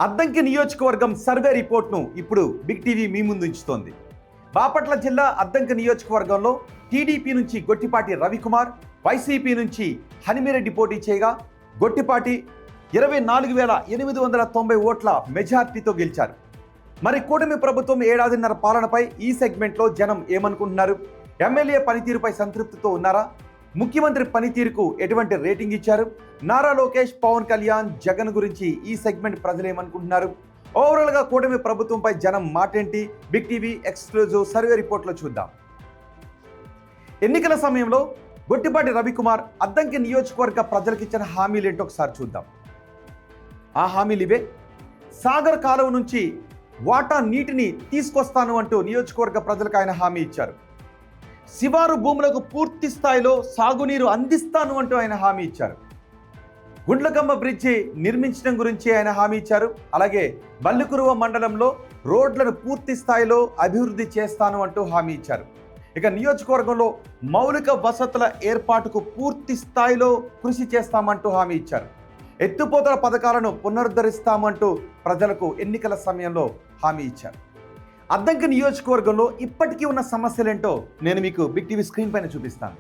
అద్దంకి నియోజకవర్గం సర్వే రిపోర్ట్ను ఇప్పుడు big TV మీ ముందు ఉంచుతోంది. బాపట్ల జిల్లా అద్దంకి నియోజకవర్గంలో టీడీపీ నుంచి గొట్టిపాటి రవికుమార్, వైసీపీ నుంచి హనిమిరెడ్డి పోటీ చేయగా గొట్టిపాటి 24,890 ఓట్ల మెజార్టీతో గెలిచారు. మరి కూటమి ప్రభుత్వం ఏడాదిన్నర పాలనపై ఈ సెగ్మెంట్లో జనం ఏమనుకుంటున్నారు? ఎమ్మెల్యే పనితీరుపై సంతృప్తితో ఉన్నారా? ముఖ్యమంత్రి పనితీరుకు ఎటువంటి రేటింగ్ ఇచ్చారు? నారా లోకేష్, పవన్ కళ్యాణ్, జగన్ గురించి ఈ సెగ్మెంట్ ప్రజలు ఏమనుకుంటున్నారు? ఓవరాల్గా కూటమి ప్రభుత్వంపై జనం మాటేంటి? బిగ్ టీవీ ఎక్స్క్లూజివ్ సర్వే రిపోర్ట్లో చూద్దాం. ఎన్నికల సమయంలో గొట్టిపాటి రవికుమార్ అద్దంకి నియోజకవర్గ ప్రజలకు ఇచ్చిన హామీలు ఏంటో ఒకసారి చూద్దాం. ఆ హామీలు ఇవే. సాగర్ కాలువ నుంచి వాటా నీటిని తీసుకొస్తాను అంటూ నియోజకవర్గ ప్రజలకు ఆయన హామీ ఇచ్చారు. శివారు భూములకు పూర్తి స్థాయిలో సాగునీరు అందిస్తాను అంటూ ఆయన హామీ ఇచ్చారు. గుండ్లకమ్మ బ్రిడ్జి నిర్మించడం గురించి ఆయన హామీ ఇచ్చారు. అలాగే బల్లికురువ మండలంలో రోడ్లను పూర్తి స్థాయిలో అభివృద్ధి చేస్తాను అంటూ హామీ ఇచ్చారు. ఇక నియోజకవర్గంలో మౌలిక వసతుల ఏర్పాటుకు పూర్తి స్థాయిలో కృషి చేస్తామంటూ హామీ ఇచ్చారు. ఎత్తిపోతల పథకాలను పునరుద్ధరిస్తామంటూ ప్రజలకు ఎన్నికల సమయంలో హామీ ఇచ్చారు. అద్దంకి నియోజకవర్గంలో ఇప్పటికీ ఉన్న సమస్యలేంటో నేను మీకు బిగ్ టీవీ స్క్రీన్ పైన చూపిస్తాను.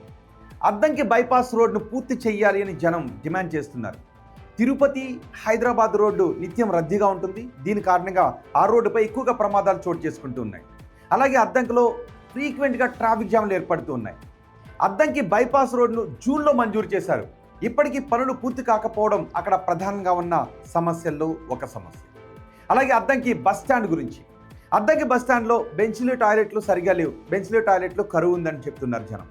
అద్దంకి బైపాస్ రోడ్ను పూర్తి చేయాలి అని జనం డిమాండ్ చేస్తున్నారు. తిరుపతి, హైదరాబాద్ రోడ్డు నిత్యం రద్దీగా ఉంటుంది. దీని కారణంగా ఆ రోడ్డుపై ఎక్కువగా ప్రమాదాలు చోటు చేసుకుంటూ ఉన్నాయి. అలాగే అద్దంకిలో ఫ్రీక్వెంట్గా ట్రాఫిక్ జామ్లు ఏర్పడుతూ ఉన్నాయి. అద్దంకి బైపాస్ రోడ్ను జూన్లో మంజూరు చేశారు. ఇప్పటికీ పనులు పూర్తి కాకపోవడం అక్కడ ప్రధానంగా ఉన్న సమస్యల్లో ఒక సమస్య. అలాగే అద్దంకి బస్ స్టాండ్ గురించి, అద్దంకి బస్ స్టాండ్లో బెంచ్లు, టాయిలెట్లు సరిగా లేవు. బెంచ్లు, టాయిలెట్లు కరువు ఉందని చెప్తున్నారు జనం.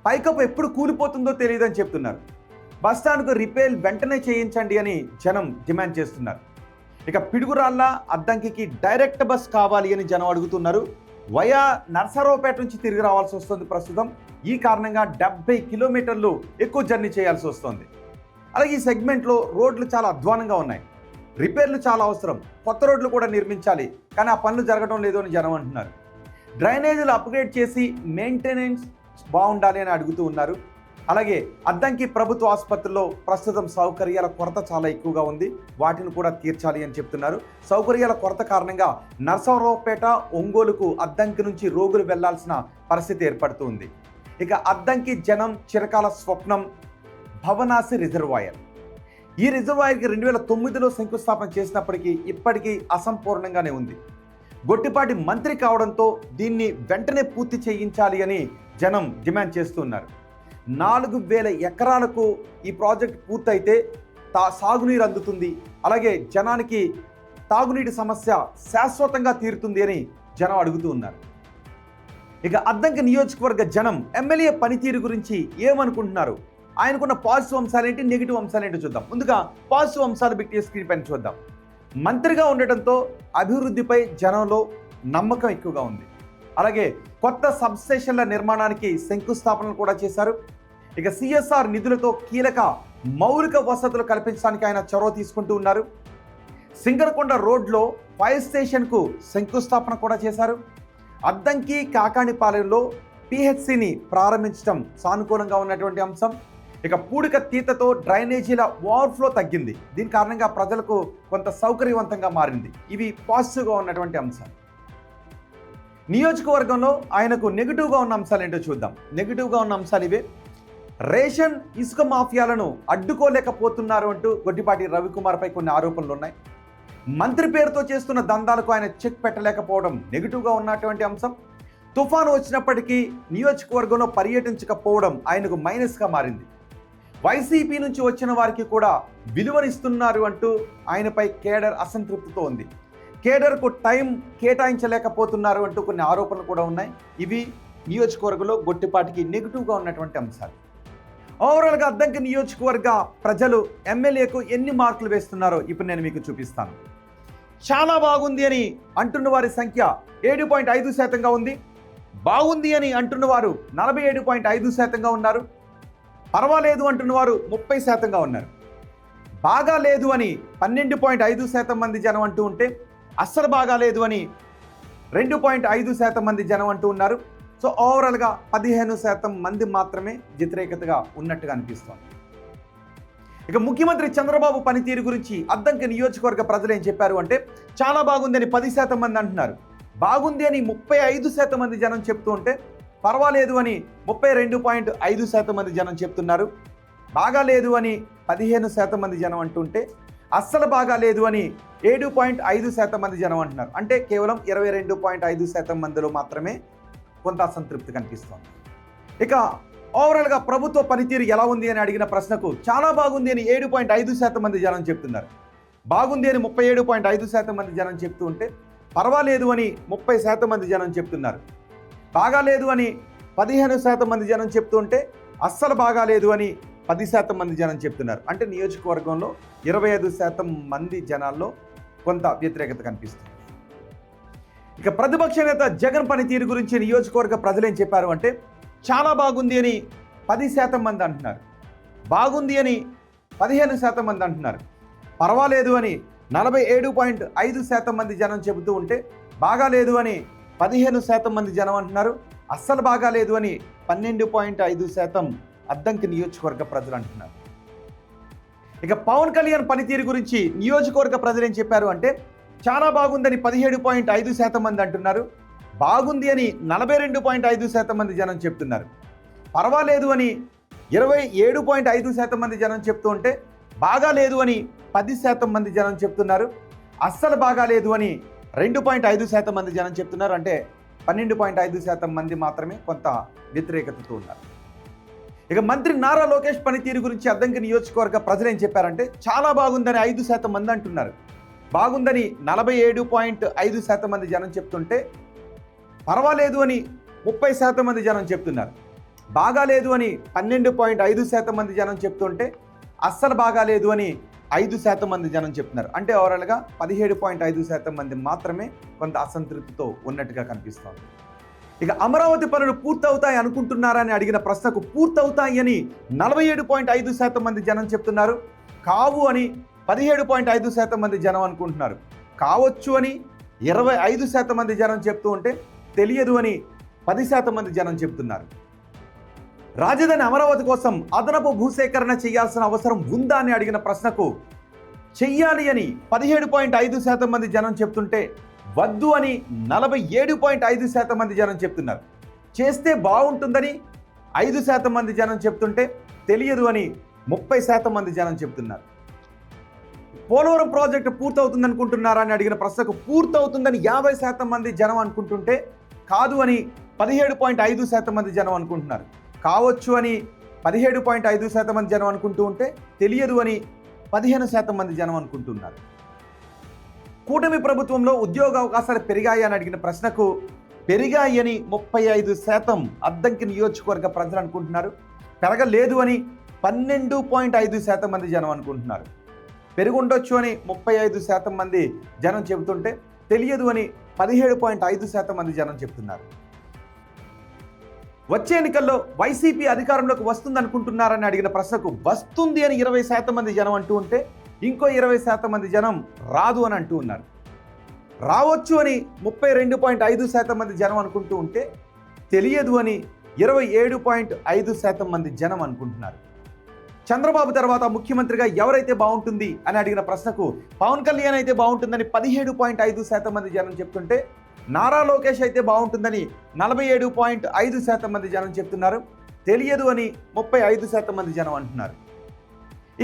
పైకప్పు ఎప్పుడు కూలిపోతుందో తెలియదని చెప్తున్నారు. బస్ స్టాండ్కు రిపేర్ వెంటనే చేయించండి అని జనం డిమాండ్ చేస్తున్నారు. ఇక పిడుగురాళ్ళ అద్దంకి డైరెక్ట్ బస్ కావాలి అని జనం అడుగుతున్నారు. వయా నర్సరావుపేట నుంచి తిరిగి రావాల్సి వస్తుంది ప్రస్తుతం. ఈ కారణంగా 70 కిలోమీటర్లు ఎక్కువ జర్నీ చేయాల్సి వస్తుంది. అలాగే ఈ సెగ్మెంట్లో రోడ్లు చాలా అధ్వానంగా ఉన్నాయి. రిపేర్లు చాలా అవసరం. కొత్త రోడ్లు కూడా నిర్మించాలి, కానీ ఆ పనులు జరగడం లేదు అని జనం అంటున్నారు. డ్రైనేజీలు అప్గ్రేడ్ చేసి మెయింటెనెన్స్ బాగుండాలి అని అడుగుతూ ఉన్నారు. అలాగే అద్దంకి ప్రభుత్వ ఆసుపత్రిలో ప్రస్తుతం సౌకర్యాల కొరత చాలా ఎక్కువగా ఉంది. వాటిని కూడా తీర్చాలి అని చెప్తున్నారు. సౌకర్యాల కొరత కారణంగా నర్సరావుపేట, ఒంగోలుకు అద్దంకి నుంచి రోగులు వెళ్లాల్సిన పరిస్థితి ఏర్పడుతుంది. ఇక అద్దంకి జనం చిరకాల స్వప్నం భవనాసి రిజర్వాయర్. ఈ రిజర్వాయర్కి 2009లో శంకుస్థాపన చేసినప్పటికీ ఇప్పటికీ అసంపూర్ణంగానే ఉంది. గొట్టిపాటి మంత్రి కావడంతో దీన్ని వెంటనే పూర్తి చేయించాలి అని జనం డిమాండ్ చేస్తున్నారు. 4,000 ఎకరాలకు ఈ ప్రాజెక్ట్ పూర్తయితే సాగునీరు అందుతుంది. అలాగే జనానికి తాగునీటి సమస్య శాశ్వతంగా తీరుతుంది అని జనం అడుగుతూ ఉన్నారు. ఇక అద్దంకి నియోజకవర్గ జనం ఎమ్మెల్యే పనితీరు గురించి ఏమనుకుంటున్నారు? ఆయనకున్న పాజిటివ్ అంశాలేంటి, నెగిటివ్ అంశాలేంటి చూద్దాం. ముందుగా పాజిటివ్ అంశాలు బిగ్ టీవీ స్క్రీన్ పైన చూద్దాం. మంత్రిగా ఉండటంతో అభివృద్ధిపై జనంలో నమ్మకం ఎక్కువగా ఉంది. అలాగే కొత్త సబ్స్టేషన్ల నిర్మాణానికి శంకుస్థాపనలు కూడా చేశారు. ఇక సిఎస్ఆర్ నిధులతో కీలక మౌలిక వసతులు కల్పించడానికి ఆయన చొరవ తీసుకుంటూ ఉన్నారు. సింగరకొండ రోడ్లో ఫైర్ స్టేషన్కు శంకుస్థాపన కూడా చేశారు. అద్దంకి కాకాణిపాలెంలో పిహెచ్సిని ప్రారంభించడం సానుకూలంగా ఉన్నటువంటి అంశం. ఇక పూడిక తీతతో డ్రైనేజీల ఓవర్ఫ్లో తగ్గింది. దీని కారణంగా ప్రజలకు కొంత సౌకర్యవంతంగా మారింది. ఇవి పాజిటివ్గా ఉన్నటువంటి అంశాలు. నియోజకవర్గంలో ఆయనకు నెగిటివ్గా ఉన్న అంశాలు ఏంటో చూద్దాం. నెగిటివ్గా ఉన్న అంశాలు ఇవే. రేషన్, ఇసుక మాఫియాలను అడ్డుకోలేకపోతున్నారు అంటూ గొట్టిపాటి రవికుమార్పై కొన్ని ఆరోపణలు ఉన్నాయి. మంత్రి పేరుతో చేస్తున్న దందాలకు ఆయన చెక్ పెట్టలేకపోవడం నెగిటివ్గా ఉన్నటువంటి అంశం. తుఫాను వచ్చినప్పటికీ నియోజకవర్గంలో పర్యటించకపోవడం ఆయనకు మైనస్గా మారింది. వైసీపీ నుంచి వచ్చిన వారికి కూడా విలువనిస్తున్నారు అంటూ ఆయనపై కేడర్ అసంతృప్తితో ఉంది. కేడర్కు టైం కేటాయించలేకపోతున్నారు అంటూ కొన్ని ఆరోపణలు కూడా ఉన్నాయి. ఇవి నియోజకవర్గంలో గొట్టిపాటికి నెగిటివ్గా ఉన్నటువంటి అంశాలు. ఓవరాల్గా అద్దంకి నియోజకవర్గ ప్రజలు ఎమ్మెల్యేకు ఎన్ని మార్కులు వేస్తున్నారో ఇప్పుడు నేను మీకు చూపిస్తాను. చాలా బాగుంది అని అంటున్న వారి సంఖ్య 7.5% ఉంది. బాగుంది అని అంటున్న వారు 47.5% ఉన్నారు. పర్వాలేదు అంటున్న వారు 30% ఉన్నారు. బాగా లేదు అని 12.5% మంది జనం అంటూ ఉంటే, అస్సలు బాగా లేదు అని 2.5% మంది జనం అంటూ ఉన్నారు. సో ఓవరాల్గా 15% మంది మాత్రమే వ్యతిరేకతగా ఉన్నట్టుగా అనిపిస్తోంది. ఇక ముఖ్యమంత్రి చంద్రబాబు పనితీరు గురించి అద్దంకి నియోజకవర్గ ప్రజలు ఏం చెప్పారు అంటే చాలా బాగుందని 10% మంది అంటున్నారు. బాగుంది అని 35% మంది జనం చెప్తూ ఉంటే పర్వాలేదు అని 32.5% మంది జనం చెప్తున్నారు. బాగాలేదు అని 15% మంది జనం అంటుంటే అస్సలు బాగాలేదు అని 7.5% మంది జనం అంటున్నారు. అంటే కేవలం 22.5% మందిలో మాత్రమే కొంత అసంతృప్తి కనిపిస్తోంది. ఇక ఓవరాల్గా ప్రభుత్వ పనితీరు ఎలా ఉంది అని అడిగిన ప్రశ్నకు చాలా బాగుంది అని 7.5% మంది జనం చెప్తున్నారు. బాగుంది అని 37.5% మంది జనం చెప్తూ ఉంటే పర్వాలేదు అని 30% మంది జనం చెప్తున్నారు. బాగాలేదు అని 15% మంది జనం చెప్తూ ఉంటే అస్సలు బాగాలేదు అని 10% మంది జనం చెప్తున్నారు. అంటే నియోజకవర్గంలో 25% మంది జనాల్లో కొంత వ్యతిరేకత కనిపిస్తుంది. ఇక ప్రతిపక్ష నేత జగన్ పనితీరు గురించి నియోజకవర్గ ప్రజలు ఏం చెప్పారు అంటే చాలా బాగుంది అని 10% మంది అంటున్నారు. బాగుంది అని 15% మంది అంటున్నారు. పర్వాలేదు అని 47.5% మంది జనం చెబుతూ ఉంటే బాగాలేదు అని 15% మంది జనం అంటున్నారు. అస్సలు బాగాలేదు అని 12.5% అద్దంకి నియోజకవర్గ ప్రజలు అంటున్నారు. ఇక పవన్ కళ్యాణ్ పనితీరు గురించి నియోజకవర్గ ప్రజలు ఏం చెప్పారు అంటే చాలా బాగుందని 17.5% మంది అంటున్నారు. బాగుంది అని 42.5% మంది జనం చెప్తున్నారు. పర్వాలేదు అని 27.5% మంది జనం చెప్తూ ఉంటే బాగాలేదు అని 10% మంది జనం చెప్తున్నారు. అస్సలు బాగాలేదు అని 2.5% మంది జనం చెప్తున్నారు. అంటే 12.5% మంది మాత్రమే కొంత వ్యతిరేకతతో ఉన్నారు. ఇక మంత్రి నారా లోకేష్ పనితీరు గురించి అద్దంకి నియోజకవర్గ ప్రజలు ఏం చెప్పారంటే చాలా బాగుందని 5% మంది అంటున్నారు. బాగుందని 47.5% మంది జనం చెప్తుంటే పర్వాలేదు అని 30% మంది జనం చెప్తున్నారు. బాగాలేదు అని 12.5% మంది జనం చెప్తుంటే అస్సలు బాగాలేదు అని 5% మంది జనం చెప్తున్నారు. అంటే ఓవరాల్గా 17.5% మంది మాత్రమే కొంత అసంతృప్తితో ఉన్నట్టుగా కనిపిస్తోంది. ఇక అమరావతి పనులు పూర్తవుతాయి అనుకుంటున్నారని అడిగిన ప్రశ్నకు పూర్తవుతాయి అని 47.5% మంది జనం చెప్తున్నారు. కావు అని 17.5% మంది జనం అనుకుంటున్నారు. కావచ్చు అని 25% మంది జనం చెప్తూ ఉంటే తెలియదు అని 10% మంది జనం చెప్తున్నారు. రాజధాని అమరావతి కోసం అదనపు భూసేకరణ చేయాల్సిన అవసరం ఉందా అని అడిగిన ప్రశ్నకు చెయ్యాలి అని 17.5% మంది జనం చెప్తుంటే వద్దు అని 47.5% మంది జనం చెప్తున్నారు. చేస్తే బాగుంటుందని 5% మంది జనం చెప్తుంటే తెలియదు అని 30% మంది జనం చెప్తున్నారు. పోలవరం ప్రాజెక్టు పూర్తవుతుంది అనుకుంటున్నారా అని అడిగిన ప్రశ్నకు పూర్తవుతుందని 50% మంది జనం అనుకుంటుంటే కాదు అని 17.5% మంది జనం అనుకుంటున్నారు. కావచ్చు అని 17.5% మంది జనం అనుకుంటూ ఉంటే తెలియదు అని 15% మంది జనం అనుకుంటున్నారు. కూటమి ప్రభుత్వంలో ఉద్యోగ అవకాశాలు పెరిగాయి అని అడిగిన ప్రశ్నకు పెరిగాయి అని 35% అద్దంకి నియోజకవర్గ ప్రజలు అనుకుంటున్నారు. పెరగలేదు అని 12.5% మంది జనం అనుకుంటున్నారు. పెరుగుండొచ్చు అని 35% మంది జనం చెబుతుంటే తెలియదు అని 17.5% మంది జనం చెప్తున్నారు. వచ్చే ఎన్నికల్లో వైసీపీ అధికారంలోకి వస్తుంది అనుకుంటున్నారని అడిగిన ప్రశ్నకు వస్తుంది అని 20% మంది జనం అంటూ ఉంటే ఇంకో 20% మంది జనం రాదు అని అంటూ ఉన్నారు. రావచ్చు అని 32.5% మంది జనం అనుకుంటూ ఉంటే తెలియదు అని 27.5% మంది జనం అనుకుంటున్నారు. చంద్రబాబు తర్వాత ముఖ్యమంత్రిగా ఎవరైతే బాగుంటుంది అని అడిగిన ప్రశ్నకు పవన్ కళ్యాణ్ అయితే బాగుంటుందని 17.5% మంది జనం చెప్తుంటే నారా లోకేష్ అయితే బాగుంటుందని 47.5% మంది జనం చెప్తున్నారు. తెలియదు అని 35% మంది జనం అంటున్నారు.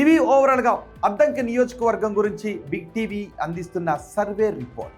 ఇవి ఓవరాల్గా అద్దంకి నియోజకవర్గం గురించి బిగ్ టీవీ అందిస్తున్న సర్వే రిపోర్ట్.